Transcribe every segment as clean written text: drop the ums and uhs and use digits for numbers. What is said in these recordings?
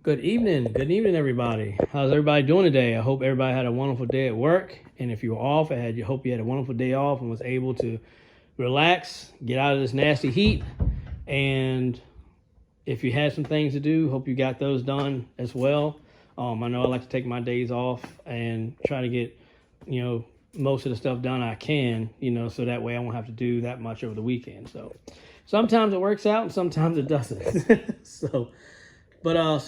Good evening, everybody. How's everybody doing today? I hope everybody had a wonderful day at work. And if you were off, hope you had a wonderful day off and was able to relax, get out of this nasty heat. And if you had some things to do, hope you got those done as well. I know I like to take my days off and try to get, most of the stuff done I can, so that way I won't have to do that much over the weekend. So sometimes it works out and sometimes it doesn't. So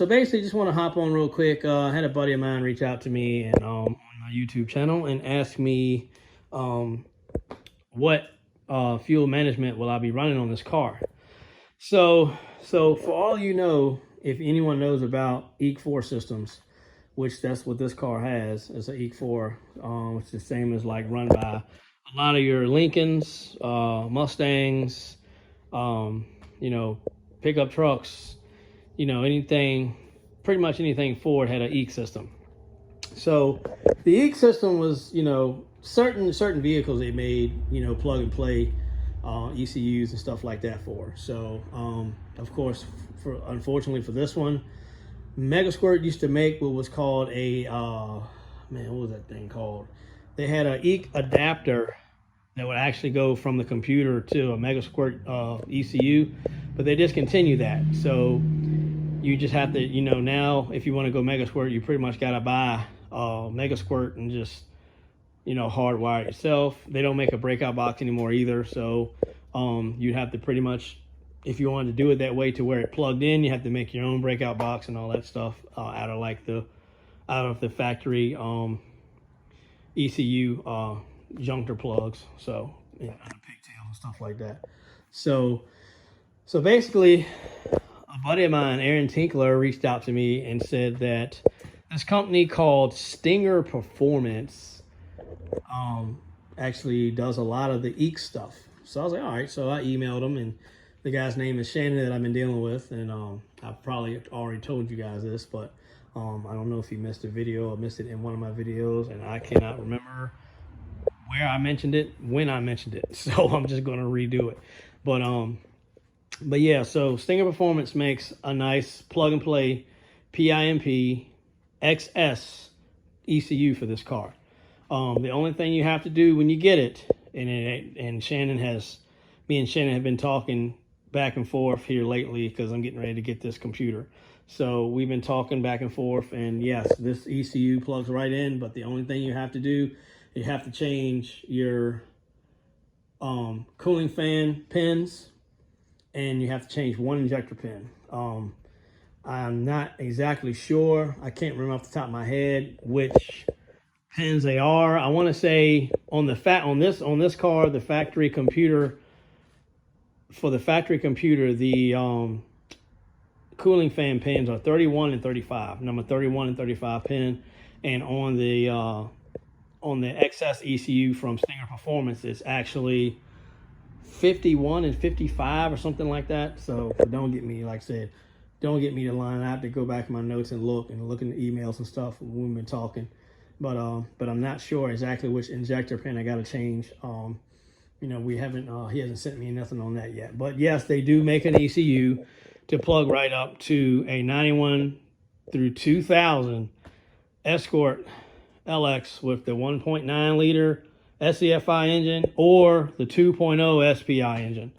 basically, just want to hop on real quick. I had a buddy of mine reach out to me and on my YouTube channel and ask me what fuel management will I be running on this car. So for all you know, if anyone knows about EOTTRACINGTEAM systems, which that's what this car has, is an EOTTRACING, which is the same as like run by a lot of your Lincolns, Mustangs, pickup trucks. Pretty much anything Ford had an EEC system. So the EEC system was, certain vehicles they made, plug and play ECUs and stuff like that for. So, of course, unfortunately for this one, Mega Squirt used to make what was called a, what was that thing called? They had an EEC adapter that would actually go from the computer to a Mega Squirt ECU, but they discontinued that. So you just have to, now if you want to go Mega Squirt, you pretty much got to buy Mega Squirt and just, hardwire it yourself. They don't make a breakout box anymore either. So you'd have to pretty much, if you wanted to do it that way to where it plugged in, you have to make your own breakout box and all that stuff out of the factory ECU junctor plugs. So yeah, pigtails and stuff like that. So basically, a buddy of mine, Aaron Tinkler, reached out to me and said that this company called Stinger Performance actually does a lot of the EEC stuff. So I was like, all right. So I emailed him, and the guy's name is Shannon that I've been dealing with. And I've probably already told you guys this, but I don't know if he missed a video or missed it in one of my videos, and I cannot remember where I mentioned it, when I mentioned it. So I'm just going to redo it. But yeah, so Stinger Performance makes a nice plug and play PIMP XS ECU for this car. The only thing you have to do when you get it, and me and Shannon have been talking back and forth here lately because I'm getting ready to get this computer. So we've been talking back and forth, and yes, this ECU plugs right in, but the only thing you have to do, you have to change your cooling fan pins, and you have to change one injector pin. I'm not exactly sure. I can't remember off the top of my head which pins they are. I want to say on this car, the factory computer, the cooling fan pins are 31 and 35, number 31 and 35 pin, and on the XS ECU from Stinger Performance, it's actually 51 and 55 or something like that. So don't get me, like I said, don't get me to line. I have to go back in my notes and look in the emails and stuff when we've been talking. But I'm not sure exactly which injector pin I got to change. We haven't, he hasn't sent me nothing on that yet. But yes, they do make an ECU to plug right up to a 91 through 2000 Escort LX with the 1.9 liter SCFI engine or the 2.0 SPI engine.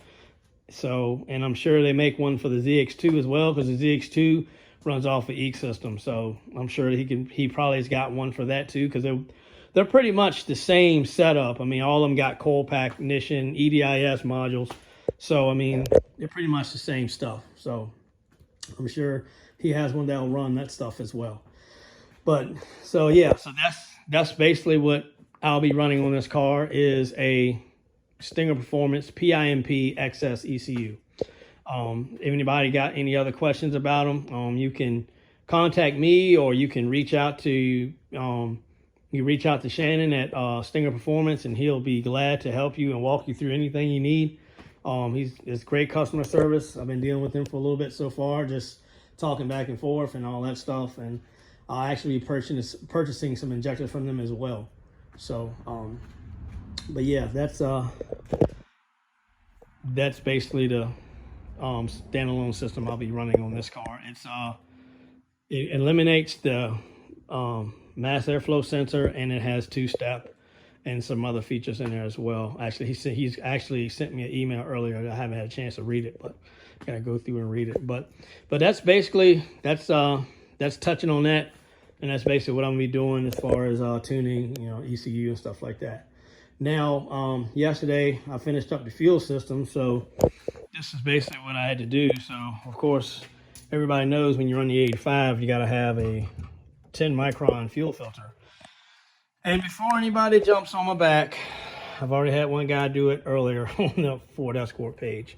So, and I'm sure they make one for the ZX2 as well, because the ZX2 runs off the EEC system. So I'm sure he probably has got one for that too, because they're pretty much the same setup. I mean, all of them got coil pack ignition, EDIS modules. So I mean, they're pretty much the same stuff. So I'm sure he has one that'll run that stuff as well. But so yeah, so that's basically what I'll be running on this car, is a Stinger Performance PIMP XS ECU. If anybody got any other questions about them, you can contact me, or you can reach out to Shannon at Stinger Performance, and he'll be glad to help you and walk you through anything you need. It's great customer service. I've been dealing with him for a little bit so far, just talking back and forth and all that stuff, and I'll actually be purchasing some injectors from them as well. So, but yeah, that's basically the standalone system I'll be running on this car. It's It eliminates the mass airflow sensor, and it has two-step and some other features in there as well. Actually, he's actually sent me an email earlier. I haven't had a chance to read it, but I gotta go through and read it. But that's basically that's touching on that, and that's basically what I'm gonna be doing as far as tuning, ECU and stuff like that. Now, yesterday I finished up the fuel system, so this is basically what I had to do. So, of course, everybody knows when you run the 85, you got to have a 10 micron fuel filter. And before anybody jumps on my back, I've already had one guy do it earlier on the Ford Escort page.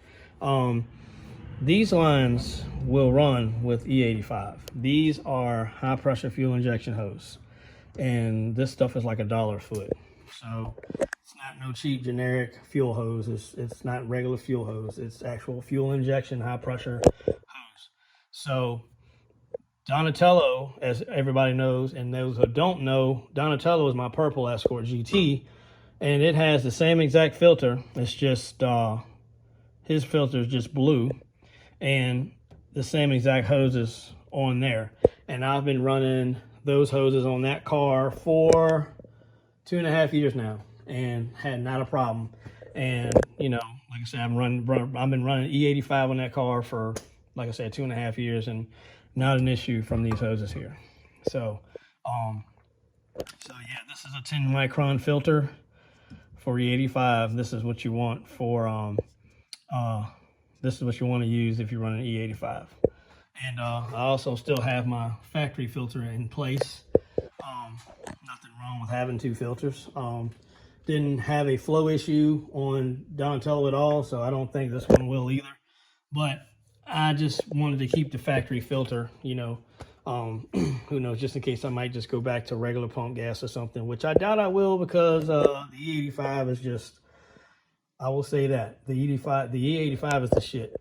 These lines will run with E85. These are high pressure fuel injection hose. And this stuff is like $1 a foot. So it's not no cheap generic fuel hose. It's not regular fuel hose. It's actual fuel injection high pressure hose. So Donatello, as everybody knows, and those who don't know, Donatello is my purple Escort GT, and it has the same exact filter. It's just his filter is just blue, and the same exact hoses on there. And I've been running those hoses on that car for 2.5 years now, and had not a problem. And like I said, I've been running E85 on that car for, like I said, 2.5 years, and not an issue from these hoses here. So yeah, this is a 10 micron filter for E85. This is what you want for this is what you want to use if you're running E85. And I also still have my factory filter in place. Nothing wrong with having two filters. Didn't have a flow issue on Donatello at all, so I don't think this one will either. But I just wanted to keep the factory filter, who knows, just in case I might just go back to regular pump gas or something, which I doubt I will, because the E85 is just, I will say that the E85 is the shit.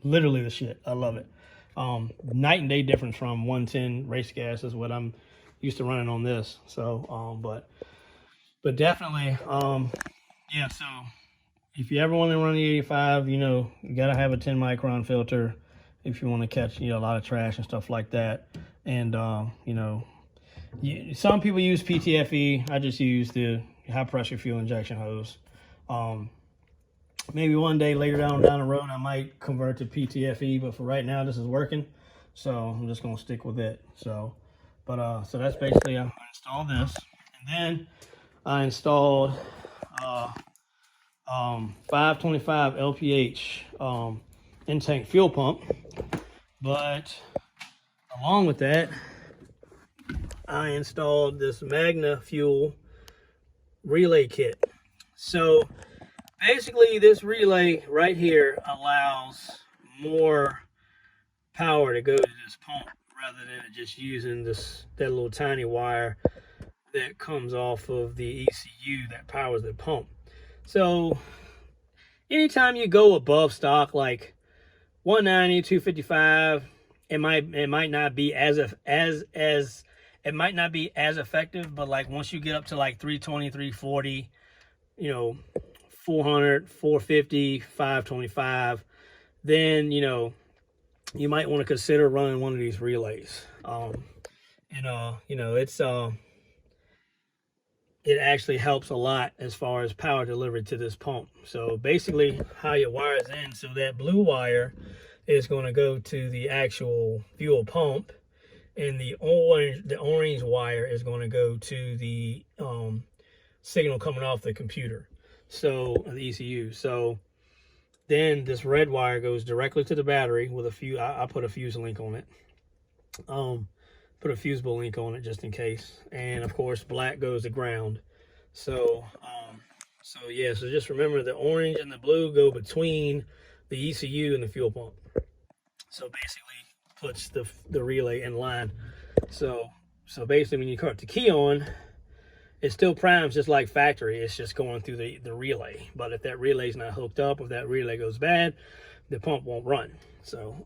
Literally the shit. I love it. Night and day difference from 110 race gas is what I'm used to running on this. So but definitely yeah, so if you ever want to run the 85, you gotta have a 10 micron filter if you want to catch a lot of trash and stuff like that. And some people use PTFE. I just use the high pressure fuel injection hose. Maybe one day later down the road I might convert to PTFE, but for right now this is working, so I'm just gonna stick with it. So so that's basically, I installed this, and then I installed 525 LPH in-tank fuel pump. But along with that, I installed this Magna fuel relay kit. So basically this relay right here allows more power to go to this pump, rather than just using that little tiny wire that comes off of the ECU that powers the pump. So anytime you go above stock, like 190, 255, it might not be as it might not be as effective, but like once you get up to like 320, 340, 400, 450, 525, then you might want to consider running one of these relays. It actually helps a lot as far as power delivery to this pump. So basically how your wires in, so that blue wire is going to go to the actual fuel pump, and the orange wire is going to go to the signal coming off the computer, so the ECU. So then this red wire goes directly to the battery with a fuse. I put a fuse link on it. Put a fusible link on it just in case. And of course, black goes to ground. So yeah, so just remember the orange and the blue go between the ECU and the fuel pump. So basically puts the relay in line. So basically when you cut the key on, it still primes just like factory. It's just going through the relay. But if that relay's not hooked up, if that relay goes bad, the pump won't run. So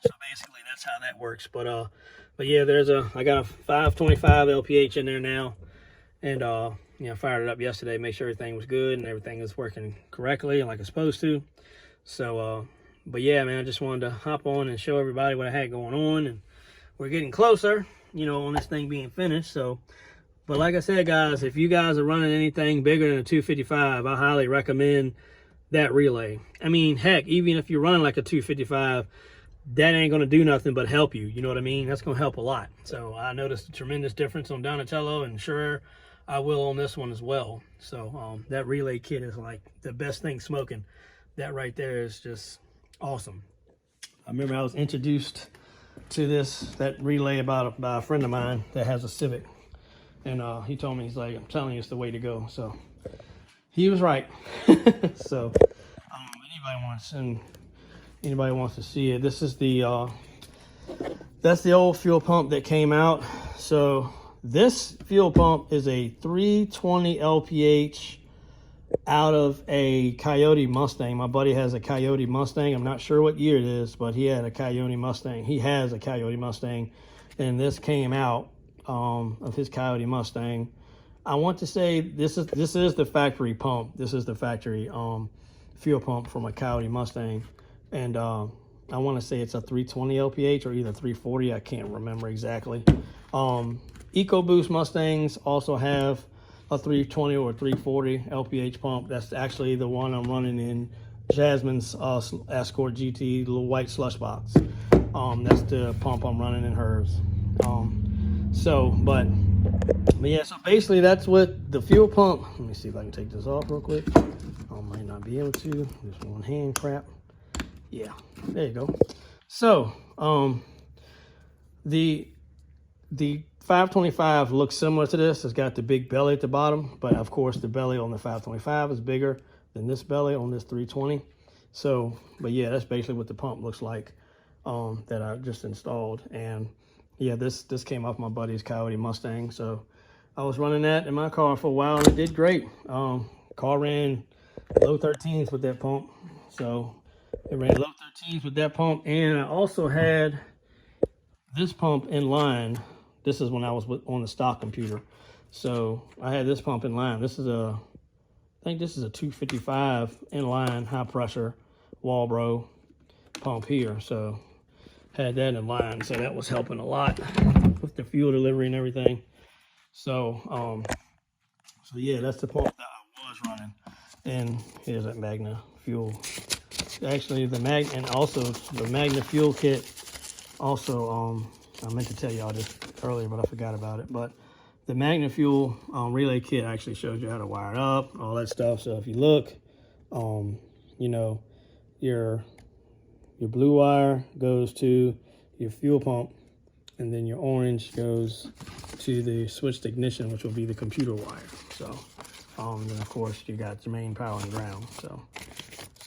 so basically that's how that works. But yeah, I got a 525 LPH in there now, and fired it up yesterday, make sure everything was good and everything is working correctly and like it's supposed to. So But yeah, man, I just wanted to hop on and show everybody what I had going on, and we're getting closer, you know, on this thing being finished. So, but like I said, guys, if you guys are running anything bigger than a 255, I highly recommend that relay. I mean, heck, even if you're running like a 255, that ain't going to do nothing but help you. You know what I mean? That's going to help a lot. So I noticed a tremendous difference on Donatello, and sure, I will on this one as well. So that relay kit is like the best thing smoking. That right there is just awesome. I remember I was introduced to that relay by a friend of mine that has a Civic, and he told me, he's like, I'm telling you, it's the way to go. So he was right. So anybody wants to see it, this is the that's the old fuel pump that came out. So this fuel pump is a 320 LPH out of a Coyote Mustang. My buddy has a Coyote Mustang. I'm not sure what year it is, but he had a Coyote Mustang. He has a Coyote Mustang, and this came out of his Coyote Mustang. I want to say this is the factory pump. This is the factory fuel pump from a Coyote Mustang, and I want to say it's a 320 LPH or either 340. I can't remember exactly. EcoBoost Mustangs also have a 320 or 340 LPH pump. That's actually the one I'm running in Jasmine's Escort GT, the little white slush box. That's the pump I'm running in hers. But yeah, so basically that's what the fuel pump. Let me see if I can take this off real quick. I might not be able to. Just one hand crap. Yeah, there you go. So the 525 looks similar to this. It's got the big belly at the bottom, but of course the belly on the 525 is bigger than this belly on this 320. So, but yeah, that's basically what the pump looks like that I just installed. And yeah, this came off my buddy's Coyote Mustang. So I was running that in my car for a while, and it did great. Car ran low 13s with that pump. So it ran low 13s with that pump, and I also had this pump in line. This is when I was on the stock computer. So I had this pump in line. This is I think this is a 255 inline high pressure Walbro pump here. So had that in line. So that was helping a lot with the fuel delivery and everything. So, so yeah, that's the pump that I was running. And here's that Magna fuel. Actually, the Magna fuel kit. Also, I meant to tell y'all this earlier, but I forgot about it. But the Magna fuel relay kit actually shows you how to wire it up, all that stuff. So if you look, you know, your blue wire goes to your fuel pump, and then your orange goes to the switched ignition, which will be the computer wire. So, then of course you got your main power and ground. So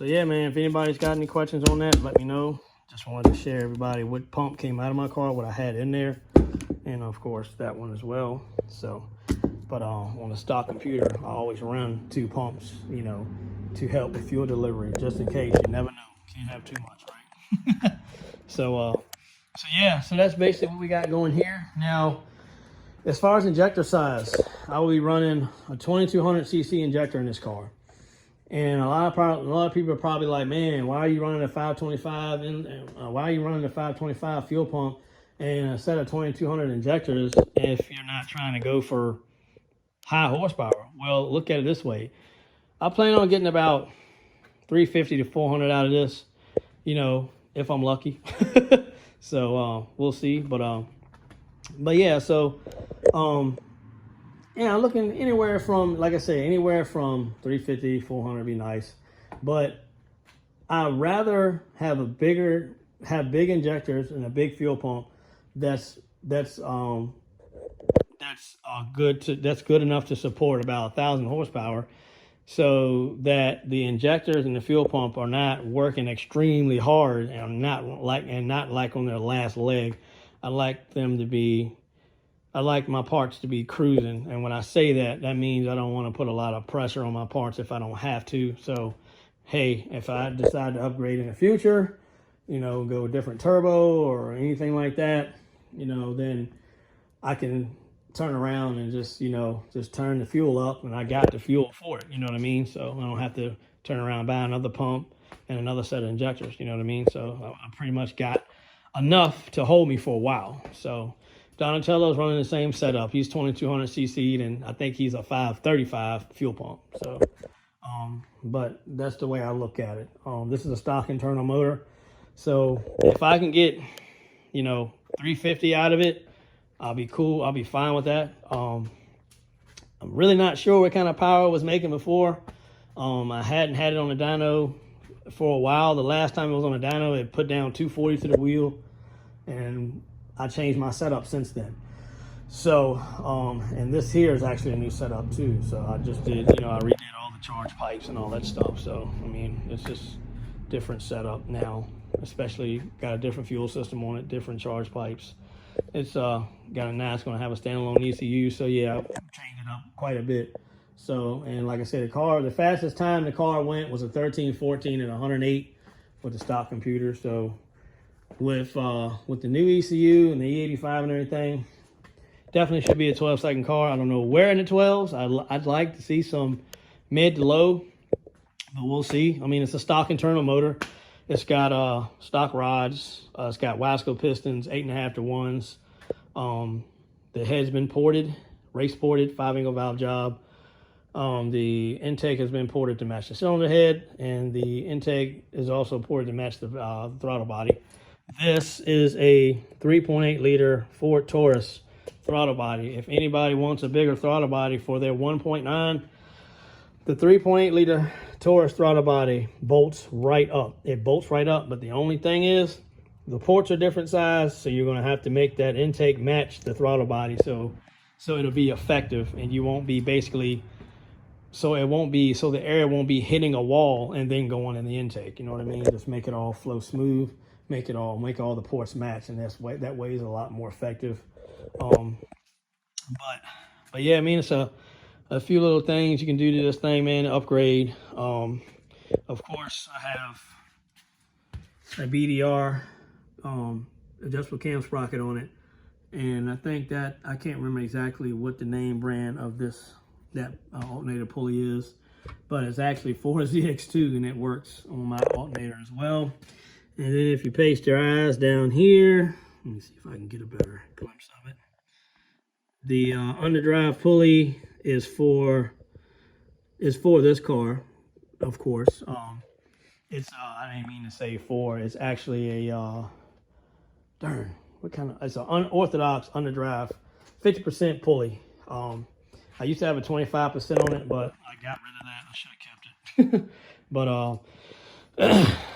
yeah, man, if anybody's got any questions on that, let me know. Just wanted to share everybody what pump came out of my car, what I had in there, and of course that one as well. So, but on the stock computer, I always run 2 pumps, you know, to help with fuel delivery, just in case. You never know, can't have too much, right? So yeah, so that's basically what we got going here. Now, as far as injector size, I will be running a 2200cc injector in this car. And a lot of people are probably like, man, why are you running a 525 why are you running a 525 fuel pump and a set of 2200 injectors if you're not trying to go for high horsepower? Well, look at it this way. I plan on getting about 350 to 400 out of this, you know, if I'm lucky. So we'll see. But yeah, so yeah, I'm looking anywhere from, like I say, anywhere from 350, 400 would be nice. But I'd rather have big injectors and a big fuel pump that's good enough to support about 1,000 horsepower, so that the injectors and the fuel pump are not working extremely hard and not like on their last leg. I like my parts to be cruising, and when I say that, that means I don't want to put a lot of pressure on my parts if I don't have to. So, hey, if I decide to upgrade in the future, you know, go a different turbo or anything like that, you know, then I can turn around and just turn the fuel up, and I got the fuel for it. You know what I mean? So I don't have to turn around and buy another pump and another set of injectors. You know what I mean? So I pretty much got enough to hold me for a while. So Donatello's running the same setup. He's 2200 cc, and I think he's a 535 fuel pump. So, but that's the way I look at it. This is a stock internal motor. So if I can get, 350 out of it, I'll be cool. I'll be fine with that. I'm really not sure what kind of power it was making before. I hadn't had it on a dyno for a while. The last time it was on a dyno, it put down 240 to the wheel, and I changed my setup since then. So, and this here is actually a new setup too. So I just did, I redid all the charge pipes and all that stuff. So, I mean, it's just different setup now, especially got a different fuel system on it, different charge pipes. It's got a nice, going to have a standalone ECU. So yeah, I've changed it up quite a bit. So, and like I said, the fastest time the car went was a 1314 at 108 with the stock computer. So with the new ECU and the E85 and everything, definitely should be a 12-second car. I don't know where in the 12s. I'd like to see some mid to low, but we'll see. I mean, it's a stock internal motor. It's got stock rods. It's got Wasco pistons, 8.5 to 1s. The head's been ported, race ported, 5-angle valve job. The intake has been ported to match the cylinder head, and the intake is also ported to match the throttle body. This is a 3.8 liter Ford Taurus throttle body. If anybody wants a bigger throttle body for their 1.9, the 3.8 liter Taurus throttle body bolts right up. It bolts right up, but the only thing is the ports are different size, so you're going to have to make that intake match the throttle body so it'll be effective, and you won't be basically so the air won't be hitting a wall and then going in the intake. You know what I mean? Just make it all flow smooth, make all the ports match, and that way is a lot more effective. But yeah, I mean, it's a few little things you can do to this thing, man, to upgrade. Of course, I have a BDR adjustable cam sprocket on it, and I think that I can't remember exactly what the name brand of that alternator pulley is, but it's actually for ZX2, and it works on my alternator as well. And then if you paste your eyes down here, let me see if I can get a better glimpse of it. The underdrive pulley is for this car, of course. It's I didn't mean to say for. It's actually a it's an unorthodox underdrive 50% pulley. I used to have a 25% on it, but I got rid of that. I should have kept it. But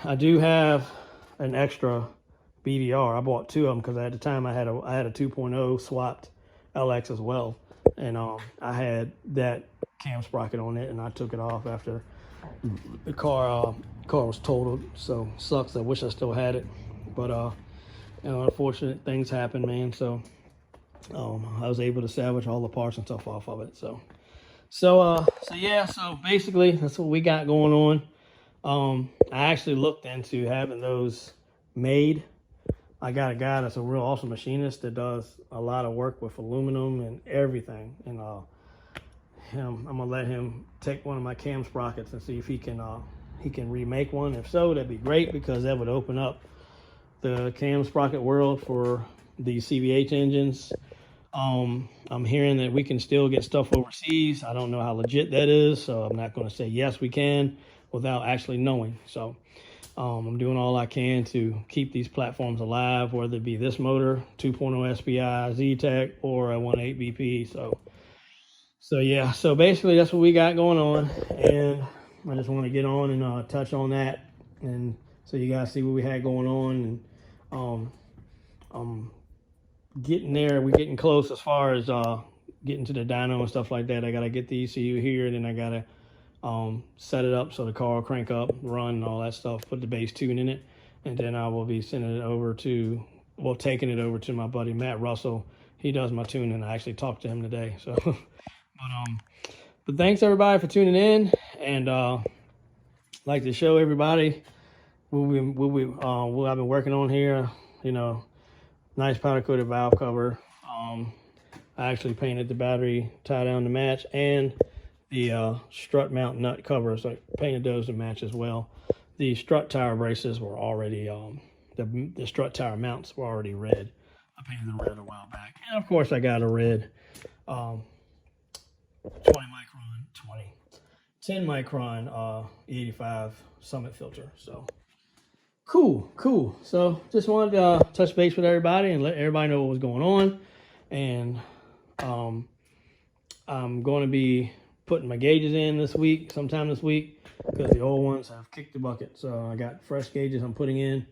I do have an extra BDR. I bought two of them because at the time I had a 2.0 swapped LX as well, and I had that cam sprocket on it, and I took it off after the car was totaled. So sucks. I wish I still had it, but unfortunate things happen, man. So I was able to salvage all the parts and stuff off of it. So yeah. So basically, that's what we got going on. I actually looked into having those made. I got a guy that's a real awesome machinist that does a lot of work with aluminum and everything. And I'm gonna let him take one of my cam sprockets and see if he can remake one. If so, that'd be great, because that would open up the cam sprocket world for these CVH engines. I'm hearing that we can still get stuff overseas. I don't know how legit that is, so I'm not going to say yes we can without actually knowing. So I'm doing all I can to keep these platforms alive, whether it be this motor, 2.0 SPI, Z-Tech, or a 1.8 BP. So yeah, so basically that's what we got going on, and I just want to get on and touch on that, and so you guys see what we had going on. And getting there, we're getting close as far as getting to the dyno and stuff like that. I gotta get the ECU here, and then I gotta set it up so the car will crank up, run, and all that stuff, put the base tune in it, and then I will be sending it over to, taking it over to my buddy Matt Russell. He does my tuning. I actually talked to him today. So but thanks everybody for tuning in, and like to show everybody what I've been working on here. Nice powder coated valve cover. I actually painted the battery tie down to match, and the strut mount nut covers, I painted those to match as well. the strut tire braces were already, the strut tire mounts were already red. I painted them red a while back. And of course I got a red 10 micron E85 Summit filter. So cool. So just wanted to touch base with everybody and let everybody know what was going on. And I'm going to be putting my gauges in sometime this week, because the old ones have kicked the bucket. So I got fresh gauges I'm putting in.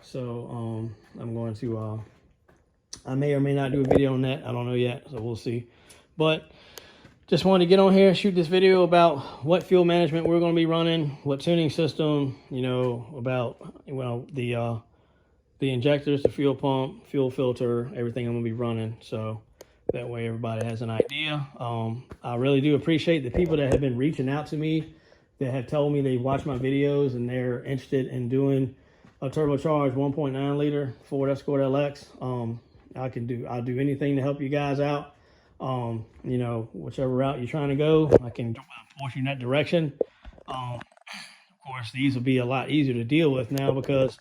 So I'm going to, I may or may not do a video on that. I don't know yet, so we'll see. But just wanted to get on here, shoot this video about what fuel management we're going to be running, what tuning system, about, the injectors, the fuel pump, fuel filter, everything I'm going to be running. So that way everybody has an idea. I really do appreciate the people that have been reaching out to me, that have told me they watch my videos and they're interested in doing a turbocharged 1.9 liter Ford Escort LX. I'll do anything to help you guys out. Whichever route you're trying to go, I can force you in that direction. Of course, these will be a lot easier to deal with now, because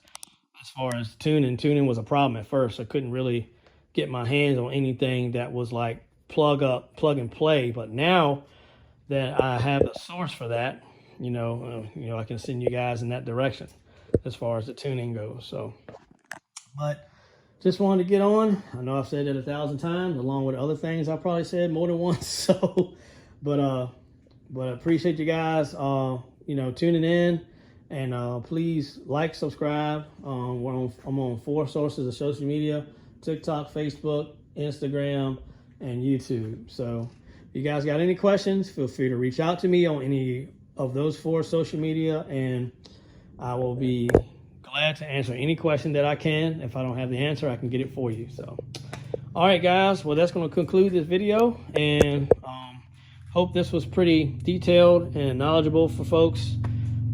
as far as tuning was a problem at first. I couldn't really get my hands on anything that was like plug and play. But now that I have the source for that, I can send you guys in that direction as far as the tuning goes. So, but just wanted to get on. I know I've said it 1,000 times, along with other things I probably said more than once. So, but I appreciate you guys, tuning in, and please like, subscribe. I'm on 4 sources of social media: TikTok, Facebook, Instagram, and YouTube. So if you guys got any questions, feel free to reach out to me on any of those 4 social media, and I will be glad to answer any question that I can. If I don't have the answer, I can get it for you. So, all right, guys. Well, that's going to conclude this video, and hope this was pretty detailed and knowledgeable for folks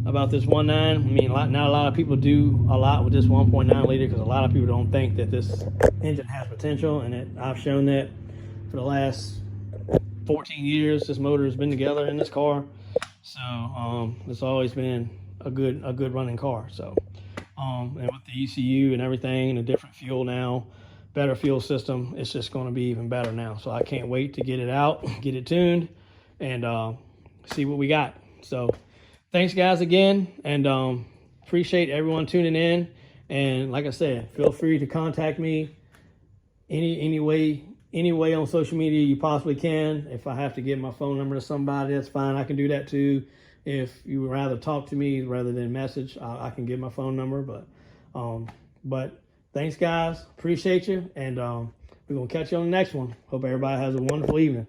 about this 1.9. I mean, not a lot of people do a lot with this 1.9 liter, because a lot of people don't think that this engine has potential, and I've shown that for the last 14 years this motor has been together in this car. So it's always been a good running car. So and with the ECU and everything, and a different fuel now, better fuel system, it's just going to be even better now. So I can't wait to get it out, get it tuned, and see what we got. So thanks, guys, again, and appreciate everyone tuning in. And like I said, feel free to contact me any way on social media you possibly can. If I have to give my phone number to somebody, that's fine. I can do that too. If you would rather talk to me rather than message, I can give my phone number. But thanks, guys. Appreciate you, and we're gonna catch you on the next one. Hope everybody has a wonderful evening.